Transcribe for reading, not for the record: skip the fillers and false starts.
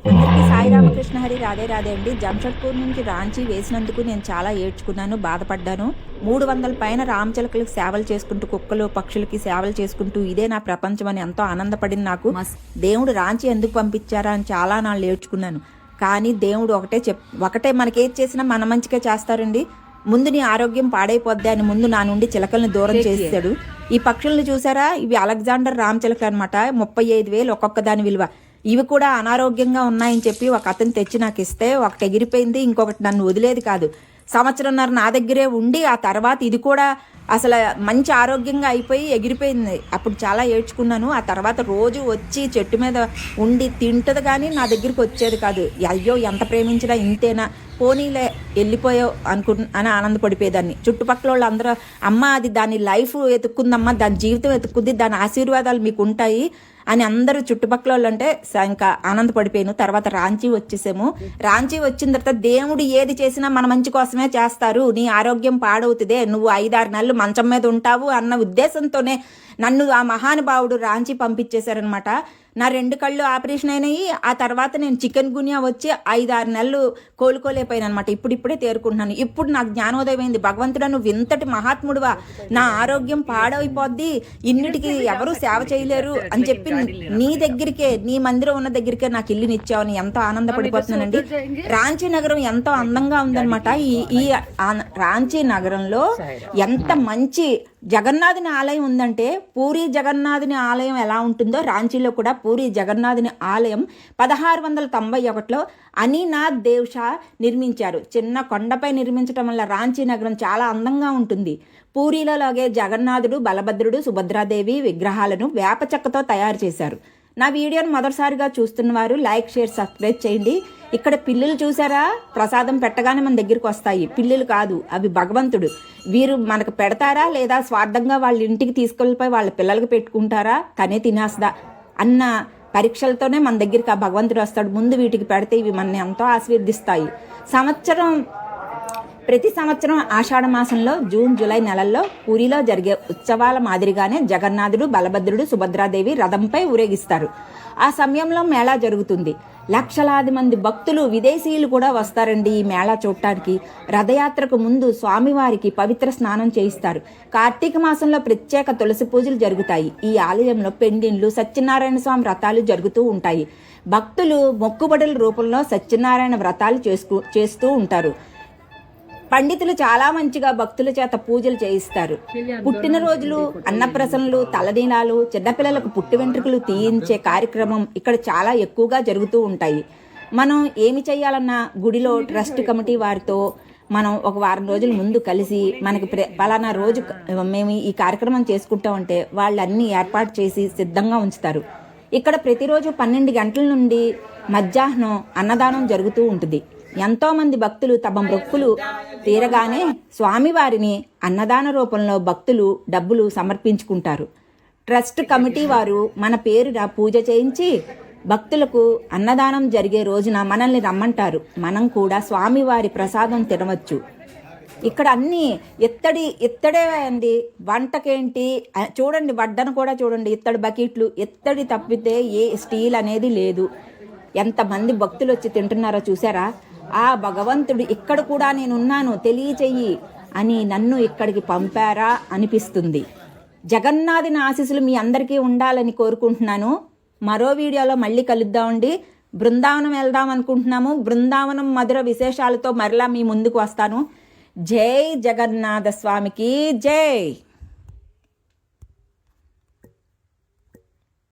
అందరికీ సాయి రామకృష్ణ హరి రాధే రాధే అండి. జంషెడ్పూర్ నుంచి రాంచీ వేసినందుకు నేను చాలా ఏడ్చుకున్నాను, బాధపడ్డాను. 300 పైన రామచిలకలకు సేవలు చేసుకుంటూ, కుక్కలు పక్షులకి సేవలు చేసుకుంటూ ఇదే నా ప్రపంచం అని ఎంతో ఆనందపడింది నాకు. దేవుడు రాంచీ ఎందుకు పంపించారా అని చాలా నాళ్ళు ఏడ్చుకున్నాను. కానీ దేవుడు ఒకటే మనకేది చేసినా మన మంచిగా చేస్తారండి. ముందు నీ ఆరోగ్యం పాడైపోద్ది అని ముందు నా నుండి చిలకల్ని దూరం చేస్తాడు. ఈ పక్షులను చూసారా, ఇవి అలెగ్జాండర్ రామచిలకలు అనమాట. 35,000 ఒక్కొక్క దాని విలువ. ఇవి కూడా అనారోగ్యంగా ఉన్నాయని చెప్పి ఒక అతను తెచ్చి నాకు ఇస్తే ఒకటి ఎగిరిపోయింది, ఇంకొకటి నన్ను వదిలేది కాదు. సంవత్సరంన్నర నా దగ్గరే ఉండి ఆ తర్వాత ఇది కూడా అసలు మంచి ఆరోగ్యంగా అయిపోయి ఎగిరిపోయింది. అప్పుడు చాలా ఏడ్చుకున్నాను. ఆ తర్వాత రోజు వచ్చి చెట్టు మీద ఉండి తింటది కానీ నా దగ్గరికి వచ్చేది కాదు. అయ్యో ఎంత ప్రేమించినా ఇంతేనా, పోనీలే వెళ్ళిపోయావు అని ఆనందపడిపోయేదాన్ని. చుట్టుపక్కల వాళ్ళు అందరూ అమ్మ అది దాని లైఫ్ వెతుక్కుందమ్మా, దాని జీవితం వెతుక్కుంది, దాని ఆశీర్వాదాలు మీకు ఉంటాయి అని అందరూ చుట్టుపక్కల వాళ్ళు అంటే ఇంకా ఆనందపడిపోయాను. తర్వాత రాంచీ వచ్చేసాము. రాంచీ వచ్చిన తర్వాత దేవుడు ఏది చేసినా మన మంచి కోసమే చేస్తారు, నీ ఆరోగ్యం పాడవుతుందే, నువ్వు 5-6 నెలలు మంచం మీద ఉంటావు అన్న ఉద్దేశంతోనే నన్ను ఆ మహానుభావుడు రాంచీ పంపించేశారనమాట. నా 2 కళ్ళు ఆపరేషన్ అయినాయి. ఆ తర్వాత నేను చికెన్ గున్యా వచ్చి 5-6 నెలలు కోలుకోలేకపోయాను అనమాట. ఇప్పుడిప్పుడే తేరుకుంటున్నాను. ఇప్పుడు నాకు జ్ఞానోదయం అయింది. భగవంతుడా నువ్వు ఇంతటి మహాత్ముడువా, నా ఆరోగ్యం పాడైపోద్ది, ఇన్నిటికి ఎవరు సేవ చేయలేరు అని చెప్పి నీ దగ్గరికే, నీ మందిరం ఉన్న దగ్గరికే నాకు ఇల్లునిచ్చావని ఎంతో ఆనందపడిపోతున్నానండి. రాంచీ నగరం ఎంతో అందంగా ఉందన్నమాట. ఈ రాంచీ నగరంలో ఎంత మంచి జగన్నాథుని ఆలయం ఉందంటే, పూరి జగన్నాథుని ఆలయం ఎలా ఉంటుందో రాంచీలో కూడా పూరి జగన్నాథుని ఆలయం 1691లో అనినాథ్ దేవ్ షా నిర్మించారు. చిన్న కొండపై నిర్మించడం వల్ల రాంచీ నగరం చాలా అందంగా ఉంటుంది. పూరిలోలాగే జగన్నాథుడు, బలభద్రుడు, సుభద్రాదేవి విగ్రహాలను వేప చెక్కతో తయారు చేశారు. నా వీడియోను మొదటిసారిగా చూస్తున్నవారు లైక్, షేర్, సబ్స్క్రైబ్ చేయండి. ఇక్కడ పిల్లులు చూసారా, ప్రసాదం పెట్టగానే మన దగ్గరికి వస్తాయి. పిల్లులు కాదు, అవి భగవంతుడు. వీరు మనకు పెడతారా లేదా స్వార్థంగా వాళ్ళ ఇంటికి తీసుకెళ్ళిపోయి వాళ్ళ పిల్లలకి పెట్టుకుంటారా, తనే తినేస్తా అన్న పరీక్షలతోనే మన దగ్గరికి ఆ భగవంతుడు వస్తాడు. ముందు వీటికి పెడితే ఇవి మనని ఎంతో ఆశీర్దిస్తాయి. ప్రతి సంవత్సరం ఆషాఢ మాసంలో జూన్, జూలై నెలల్లో పూరిలో జరిగే ఉత్సవాల మాదిరిగానే జగన్నాథుడు, బలభద్రుడు, సుభద్రాదేవి రథంపై ఊరేగిస్తారు. ఆ సమయంలో మేళా జరుగుతుంది. లక్షలాది మంది భక్తులు, విదేశీయులు కూడా వస్తారండి ఈ మేళా చూడటానికి. రథయాత్రకు ముందు స్వామివారికి పవిత్ర స్నానం చేయిస్తారు. కార్తీక మాసంలో ప్రత్యేక తులసి పూజలు జరుగుతాయి. ఈ ఆలయంలో పెండిన్లు, సత్యనారాయణ స్వామి వ్రతాలు జరుగుతూ ఉంటాయి. భక్తులు మొక్కుబడుల రూపంలో సత్యనారాయణ వ్రతాలు చేస్తూ ఉంటారు. పండితులు చాలా మంచిగా భక్తుల చేత పూజలు చేయిస్తారు. పుట్టినరోజులు, అన్నప్రసనలు, తలదీనాలు, చిన్నపిల్లలకు పుట్టి వెంట్రుకలు తీయించే కార్యక్రమం ఇక్కడ చాలా ఎక్కువగా జరుగుతూ ఉంటాయి. మనం ఏమి చేయాలన్నా గుడిలో ట్రస్ట్ కమిటీ వారితో మనం ఒక వారం రోజుల ముందు కలిసి మనకి పలానా రోజు మేము ఈ కార్యక్రమం చేసుకుంటామంటే వాళ్ళు అన్ని ఏర్పాటు చేసి సిద్ధంగా ఉంచుతారు. ఇక్కడ ప్రతిరోజు 12 గంటల నుండి మధ్యాహ్నం అన్నదానం జరుగుతూ ఉంటుంది. ఎంతోమంది భక్తులు తమ మొక్కులు తీరగానే స్వామివారిని అన్నదాన రూపంలో భక్తులు డబ్బులు సమర్పించుకుంటారు. ట్రస్ట్ కమిటీ వారు మన పేరున పూజ చేయించి భక్తులకు అన్నదానం జరిగే రోజున మనల్ని రమ్మంటారు. మనం కూడా స్వామివారి ప్రసాదం తినవచ్చు. ఇక్కడ అన్నీ ఇత్తడే అండి. వంటకేంటి చూడండి, వడ్డను కూడా చూడండి, ఇత్తడి బకెట్లు, ఇత్తడి తప్పితే ఏ స్టీల్ అనేది లేదు. ఎంతమంది భక్తులు వచ్చి తింటున్నారో చూసారా. ఆ భగవంతుడు ఇక్కడ కూడా నేనున్నాను తెలియచెయ్యి అని నన్ను ఇక్కడికి పంపారా అనిపిస్తుంది. జగన్నాథుని ఆశీస్సులు మీ అందరికీ ఉండాలని కోరుకుంటున్నాను. మరో వీడియోలో మళ్ళీ కలుద్దామండి. బృందావనం వెళ్దాం అనుకుంటున్నాము. బృందావనం మధుర విశేషాలతో మరలా మీ ముందుకు వస్తాను. జై జగన్నాథ స్వామికి జై.